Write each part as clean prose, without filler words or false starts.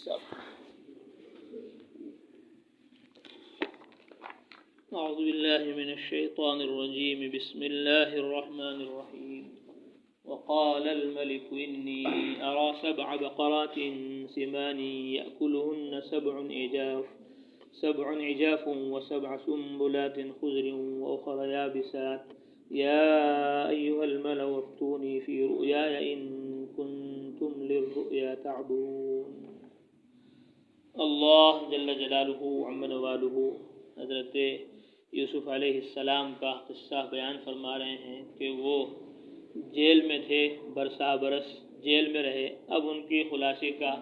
أعوذ بالله من الشيطان الرجيم. بسم الله الرحمن الرحيم. وقال الملك إني أرى 7 بقرات سمان يأكلهن 7 عجاف و7 سنبلات خضر وأخر يابسات يا أيها الملأ افتوني في رؤياي إن كنتم للرؤيا تعبرون. اللہ جل جلالہ عم نوالہ حضرت یوسف علیہ السلام کا قصہ بیان فرما رہے ہیں کہ وہ جیل میں تھے، برسا برس جیل میں رہے. اب ان کی خلاصی کا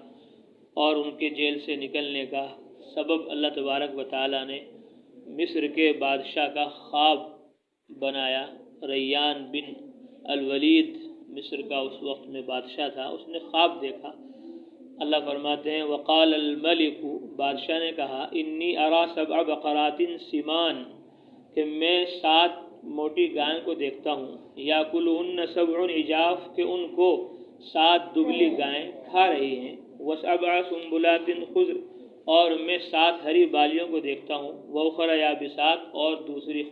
اور ان کے جیل سے نکلنے کا سبب اللہ تبارک و تعالیٰ نے مصر کے بادشاہ کا خواب بنایا. ریان بن الولید مصر کا اس وقت میں بادشاہ تھا، اس نے خواب دیکھا. اللہ فرماتے ہیں وقال الملک، بادشاہ نے کہا انی ارا 7 بقرات سمان، کہ میں 7 موٹی گائیں کو دیکھتا ہوں. یاکلہن 7 عجاف، کہ ان کو 7 دبلی گائیں کھا رہی ہیں. و7 سنبلات خضر، اور میں 7 ہری بالیوں کو دیکھتا ہوں. وأخر یابسات، اور دوسری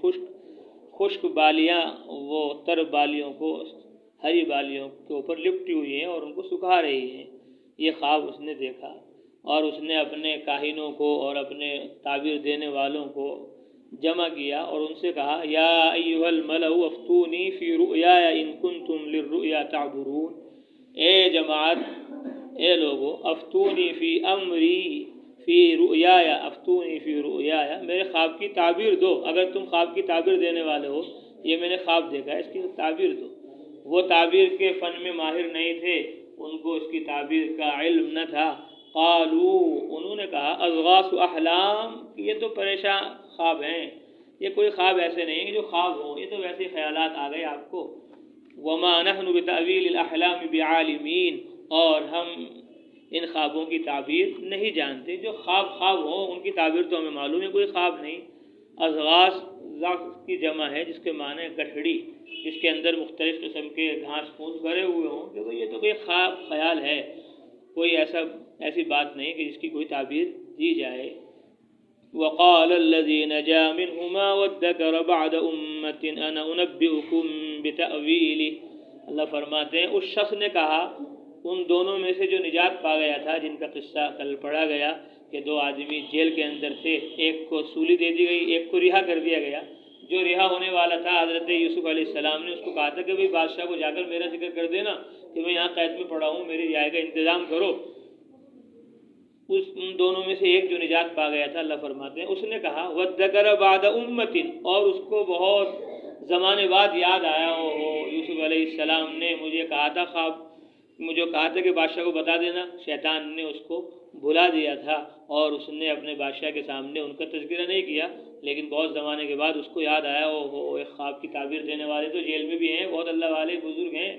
خشک بالیاں وہ تر بالیوں کو ہری بالیوں کے اوپر لپٹی ہوئی ہیں اور ان کو سکھا رہی ہیں. یہ خواب اس نے دیکھا اور اس نے اپنے کاہنوں کو اور اپنے تعبیر دینے والوں کو جمع کیا اور ان سے کہا یا ایھا الملأ افتونی فی رؤیای ان کنتم للرؤیا تعبرون. اے جماعت، اے لوگو، افتونی فی امری فی رؤیای، افتونی فی رؤیای، میرے خواب کی تعبیر دو. اگر تم خواب کی تعبیر دینے والے ہو، یہ میں نے خواب دیکھا ہے، اس کی تعبیر دو. وہ تعبیر کے فن میں ماہر نہیں تھے، ان کو اس کی تعبیر کا علم نہ تھا. قالوا، انہوں نے کہا اضغاث احلام، یہ تو پریشان خواب ہیں، یہ کوئی خواب ایسے نہیں کہ جو خواب ہوں، یہ تو ویسے خیالات آ گئے آپ کو. وما نحن بتأویل الاحلام بعالمین، اور ہم ان خوابوں کی تعبیر نہیں جانتے. جو خواب ہوں ان کی تعبیر تو ہمیں معلوم ہے، کوئی خواب نہیں. اضغاث کی جمع ہے جس کے معنی گٹھڑی، جس کے اندر مختلف قسم کے گھاس پھوس بھرے ہوئے ہوں، کہ یہ تو کوئی خواب خیال ہے، کوئی ایسی بات نہیں کہ جس کی کوئی تعبیر دی جائے. وقال الذي نجا منهما وادكر بعد أمة أنا أنبئكم بتأويله. اللہ فرماتے ہیں اس شخص نے کہا، ان دونوں میں سے جو نجات پا گیا تھا، جن کا قصہ کل پڑھا گیا کہ 2 آدمی جیل کے اندر تھے، ایک کو سولی دے دی گئی، ایک کو رہا کر دیا گیا. جو رہا ہونے والا تھا حضرت یوسف علیہ السلام نے اس کو کہا تھا کہ بادشاہ کو جا کر میرا ذکر کر دینا کہ میں یہاں قید میں پڑا ہوں، میری رہائی کا انتظام کرو. ان دونوں میں سے ایک جو نجات پا گیا تھا، اللہ فرماتے ہیں اس نے کہا وَذَّكَرَ بَعْدَ أُمَّةٍ، اور اس کو بہت زمانے بعد یاد آیا، یوسف علیہ السلام نے مجھے کہا تھا کہ بادشاہ کو بتا دینا. شیطان نے اس کو بھلا دیا تھا اور اس نے اپنے بادشاہ کے سامنے ان کا تذکرہ نہیں کیا، لیکن بہت زمانے کے بعد اس کو یاد آیا ایک خواب کی تعبیر دینے والے تو جیل میں بھی ہیں، بہت اللہ والے بزرگ ہیں.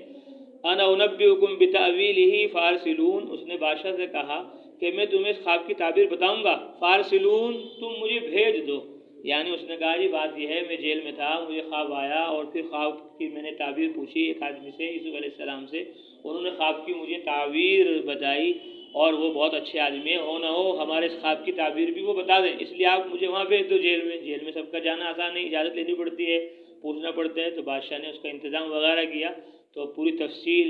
انا انبئکم بتأویلہ فارسلون، اس نے بادشاہ سے کہا کہ میں تمہیں اس خواب کی تعبیر بتاؤں گا، فارسلون، تم مجھے بھیج دو. یعنی اس نے کہا جی بات یہ ہے، میں جیل میں تھا، مجھے خواب آیا اور پھر خواب کی میں نے تعبیر پوچھی ایک آدمی سے، یوسف علیہ السلام سے، انہوں نے خواب کی مجھے تعبیر بتائی اور وہ بہت اچھے آدمی ہیں، ہو نہ ہو ہمارے اس خواب کی تعبیر بھی وہ بتا دیں، اس لیے آپ مجھے وہاں بھیج دو. جیل میں سب کا جانا آسان نہیں، اجازت لینی پڑتی ہے، پوچھنا پڑتا ہے. تو بادشاہ نے اس کا انتظام وغیرہ کیا، تو پوری تفصیل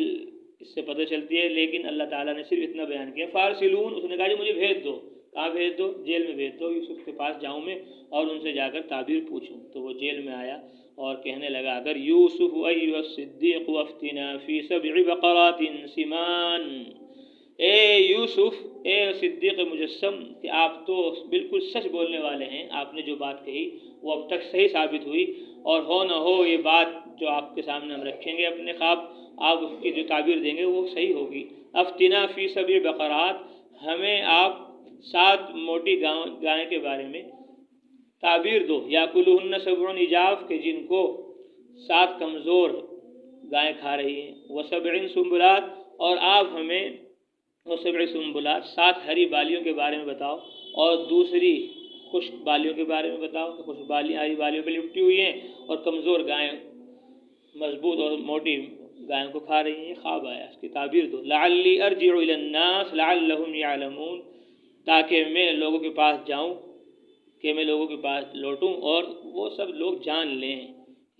اس سے پتہ چلتی ہے، لیکن اللہ تعالیٰ نے صرف اتنا بیان کیا فارسلون. اس نے کہا جی مجھے بھیج دو. کہاں بھیج دو؟ جیل میں بھیج دو، یوسف کے پاس جاؤں میں اور ان سے جا کر تعبیر پوچھوں. تو وہ جیل میں آیا اور کہنے لگا اگر یوسف ایھا الصدیق افتنا فی 7 بقرات سمان، اے یوسف، اے صدیق مجسم، کہ آپ تو بالکل سچ بولنے والے ہیں، آپ نے جو بات کہی وہ اب تک صحیح ثابت ہوئی، اور ہو نہ ہو یہ بات جو آپ کے سامنے ہم رکھیں گے اپنے خواب، آپ اس کی جو تعبیر دیں گے وہ صحیح ہوگی. افتنا فی 7 بقرات، ہمیں آپ 7 موٹی گائیں کے بارے میں تعبیر دو. یاکلہن 7 عجاف، کہ جن کو 7 کمزور گائیں کھا رہی ہیں. و7 سنبلات، اور آپ ہمیں و7 سنبلات 7 ہری بالیوں کے بارے میں بتاؤ اور دوسری خشک بالیوں کے بارے میں بتاؤ کہ خشک بالیاں ہری بالیوں پہ لپٹی ہوئی ہیں اور کمزور گائیں مضبوط اور موٹی گائوں کو کھا رہی ہیں. خواب آیا، اس کی تعبیر دو. لعلی ارجع الی الناس لعلہم یعلمون، تاکہ میں لوگوں کے پاس جاؤں، کہ میں لوگوں کے پاس لوٹوں اور وہ سب لوگ جان لیں،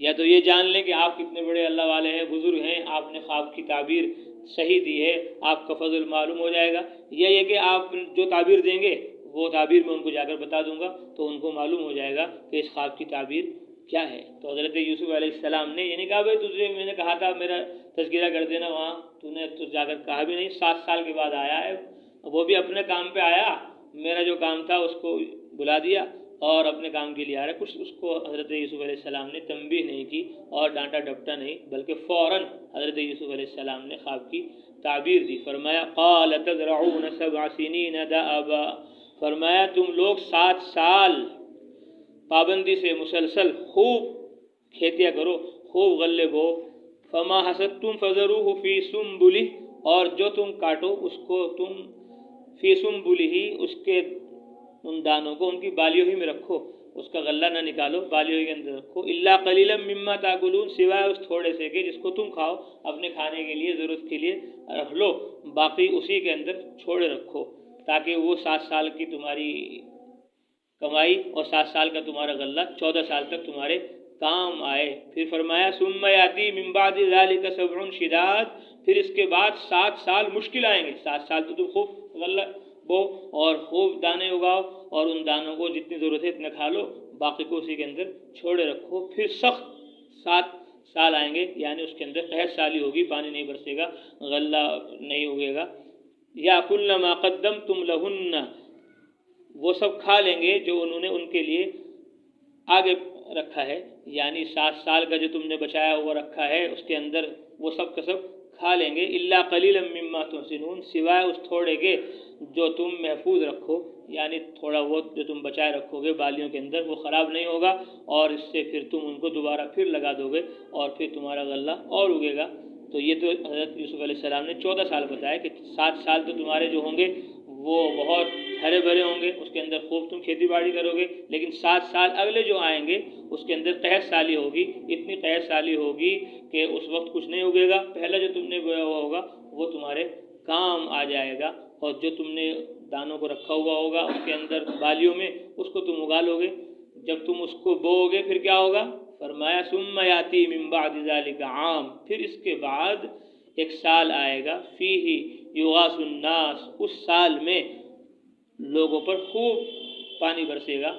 یا تو یہ جان لیں کہ آپ کتنے بڑے اللہ والے ہیں، بزرگ ہیں، آپ نے خواب کی تعبیر صحیح دی ہے، آپ کا فضل معلوم ہو جائے گا، یا یہ کہ آپ جو تعبیر دیں گے وہ تعبیر میں ان کو جا کر بتا دوں گا تو ان کو معلوم ہو جائے گا کہ اس خواب کی تعبیر کیا ہے۔ تو حضرت یوسف علیہ السلام نے یہ نہیں کہا بھائی تجھے میں نے کہا تھا میرا تذکرہ کر دینا وہاں، تو نے تو جا کر کہا بھی نہیں، 7 سال کے بعد آیا ہے، وہ بھی اپنے کام پہ آیا، میرا جو کام تھا اس کو بلا دیا اور اپنے کام کے لیے آ رہا ہے، کچھ اس کو حضرت یوسف علیہ السلام نے تنبیہ نہیں کی اور ڈانٹا ڈپٹا نہیں، بلکہ فوراً حضرت یوسف علیہ السلام نے خواب کی تعبیر دی۔ فرمایا قال تزرعون 7 سنین دأبا، فرمایا تم لوگ 7 سال پابندی سے مسلسل خوب کھیتیاں کرو، خوب غلے بو، فما حصدتم فذروه فی سنبلہ، اور جو تم کاٹو اس کو تم فی سنبلہ، اس کے ان دانوں کو ان کی بالیوں ہی میں رکھو، اس کا غلہ نہ نکالو، بالیوں ہی کے اندر رکھو، الا قلیلا مما تاکلون، سوائے اس تھوڑے سے کہ جس کو تم کھاؤ، اپنے کھانے کے لیے ضرورت کے لیے رکھ لو، باقی اسی کے اندر چھوڑے رکھو، تاکہ وہ 7 سال کی تمہاری کمائی اور 7 سال کا تمہارا غلہ 14 سال تک تمہارے کام آئے۔ پھر فرمایا ثم یاتی من بعد ذلک 7 شداد، پھر اس کے بعد 7 سال مشکل آئیں گے، 7 سال تو تم خوب غلہ بو اور خوب دانے اگاؤ اور ان دانوں کو جتنی ضرورت ہے اتنا کھا لو، باقی کو اسی کے اندر چھوڑے رکھو، پھر سخت 7 سال آئیں گے، یعنی اس کے اندر قحط سالی ہوگی، پانی نہیں برسے گا، غلہ نہیں اگے گا، یاکلن ما قدمتم لہن، وہ سب کھا لیں گے جو انہوں نے ان کے لیے آگے رکھا ہے، یعنی 7 سال کا جو تم نے بچایا ہوا رکھا ہے اس کے اندر وہ سب کا سب کھا لیں گے، الا قلیلا مما تحسنون، سوائے اس تھوڑے کے جو تم محفوظ رکھو، یعنی تھوڑا بہت جو تم بچائے رکھو گے بالیوں کے اندر وہ خراب نہیں ہوگا اور اس سے پھر تم ان کو دوبارہ پھر لگا دو گے اور پھر تمہارا غلہ اور اگے گا۔ تو یہ تو حضرت یوسف علیہ السلام نے 14 سال بتایا کہ 7 سال تو تمہارے جو ہوں گے وہ بہت ہرے بھرے ہوں گے، اس کے اندر خوب تم کھیتی باڑی کرو گے، لیکن 7 سال اگلے جو آئیں گے اس کے اندر قحط سالی ہوگی، اتنی قحط سالی ہوگی کہ اس وقت کچھ نہیں اگے گا، پہلا جو تم نے بویا ہوا ہوگا وہ تمہارے کام آ جائے گا، اور جو تم نے دانوں کو رکھا ہوا ہوگا اس کے اندر بالیوں میں اس کو تم اگا لو گے، جب تم اس کو بو گے پھر کیا ہوگا؟ فرمایا ثم یاتی من بعد ذلک عام، پھر اس کے بعد 1 سال آئے گا، فیہ یغاث الناس، اس سال میں لوگوں پر خوب پانی برسے گا،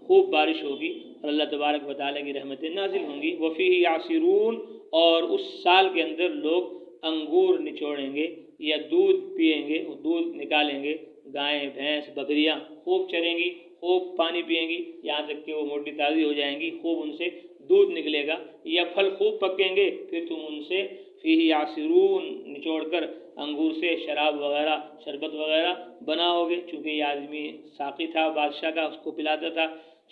خوب بارش ہوگی اور اللہ تبارک و تعالیٰ کی رحمتیں نازل ہوں گی، وفیہ یعصرون، اور اس سال کے اندر لوگ انگور نچوڑیں گے یا دودھ پئیں گے، دودھ نکالیں گے، گائیں بھینس بکریاں خوب چریں گی، خوب پانی پئیں گی، یہاں تک کہ وہ موٹی تازی ہو جائیں گی، خوب ان سے دودھ نکلے گا، یا پھل خوب پکیں گے، پھر تم ان سے فیہ یعصرون نچوڑ کر انگور سے شراب وغیرہ شربت وغیرہ بناؤ گے، چونکہ یہ آدمی ساقی تھا بادشاہ کا، اس کو پلاتا تھا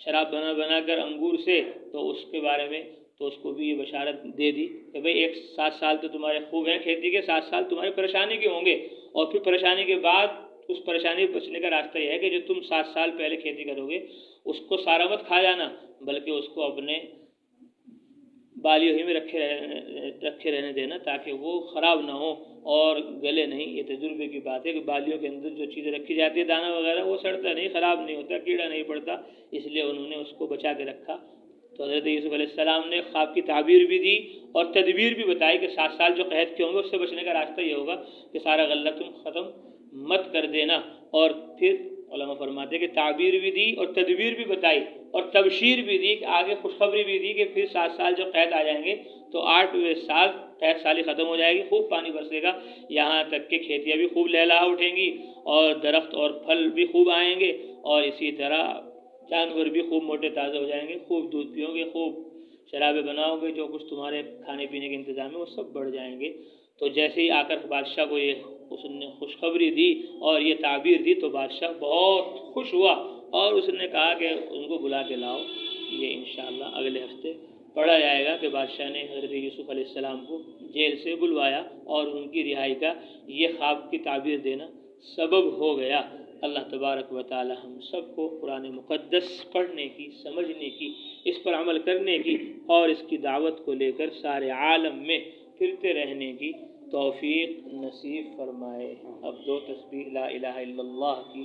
شراب بنا کر انگور سے، تو اس کے بارے میں تو اس کو بھی یہ بشارت دے دی کہ بھئی 7 سال تو تمہارے خوب ہیں کھیتی کے، 7 سال تمہارے پریشانی کے ہوں گے، اور پھر پریشانی کے بعد اس پریشانی بچنے کا راستہ یہ ہے کہ جو تم 7 سال پہلے کھیتی کرو گے اس کو سارا مت کھا جانا، بلکہ اس کو اپنے بالیوں ہی میں رکھے رہنے دینا تاکہ وہ خراب نہ ہو اور گلے نہیں۔ یہ تجربے کی بات ہے کہ بالیوں کے اندر جو چیزیں رکھی جاتی ہے دانہ وغیرہ وہ سڑتا نہیں، خراب نہیں ہوتا، کیڑا نہیں پڑتا، اس لیے انہوں نے اس کو بچا کے رکھا۔ تو حضرت یوسف علیہ السلام نے خواب کی تعبیر بھی دی اور تدبیر بھی بتائی کہ 7 سال جو قحط کے ہوں گے اس سے بچنے کا راستہ یہ ہوگا کہ سارا غلہ تم ختم مت کر دینا، اور پھر علماء فرماتے کہ تعبیر بھی دی اور تدبیر بھی بتائی اور تبشیر بھی دی، کہ آگے خوشخبری بھی دی کہ پھر 7 سال جو قحط آ جائیں گے تو 8ویں سال قحط سالی ختم ہو جائے گی، خوب پانی برسے گا، یہاں تک کہ کھیتیاں بھی خوب لہلہا اٹھیں گی اور درخت اور پھل بھی خوب آئیں گے، اور اسی طرح جانور بھی خوب موٹے تازے ہو جائیں گے، خوب دودھ پیو گے، خوب شرابیں بناؤ گے، جو کچھ تمہارے کھانے پینے کے انتظام ہے وہ سب بڑھ جائیں گے۔ تو جیسے ہی آ کر بادشاہ کو اس نے خوشخبری دی اور یہ تعبیر دی تو بادشاہ بہت خوش ہوا اور اس نے کہا کہ ان کو بلا کے لاؤ۔ یہ انشاءاللہ اگلے ہفتے پڑھا جائے گا کہ بادشاہ نے حضرت یوسف علیہ السلام کو جیل سے بلوایا اور ان کی رہائی کا یہ خواب کی تعبیر دینا سبب ہو گیا۔ اللہ تبارک و تعالی ہم سب کو قرآن مقدس پڑھنے کی، سمجھنے کی، اس پر عمل کرنے کی اور اس کی دعوت کو لے کر سارے عالم میں پھرتے رہنے کی توفیق نصیب فرمائے۔ اب 2 تسبیح لا الہ الا اللہ کی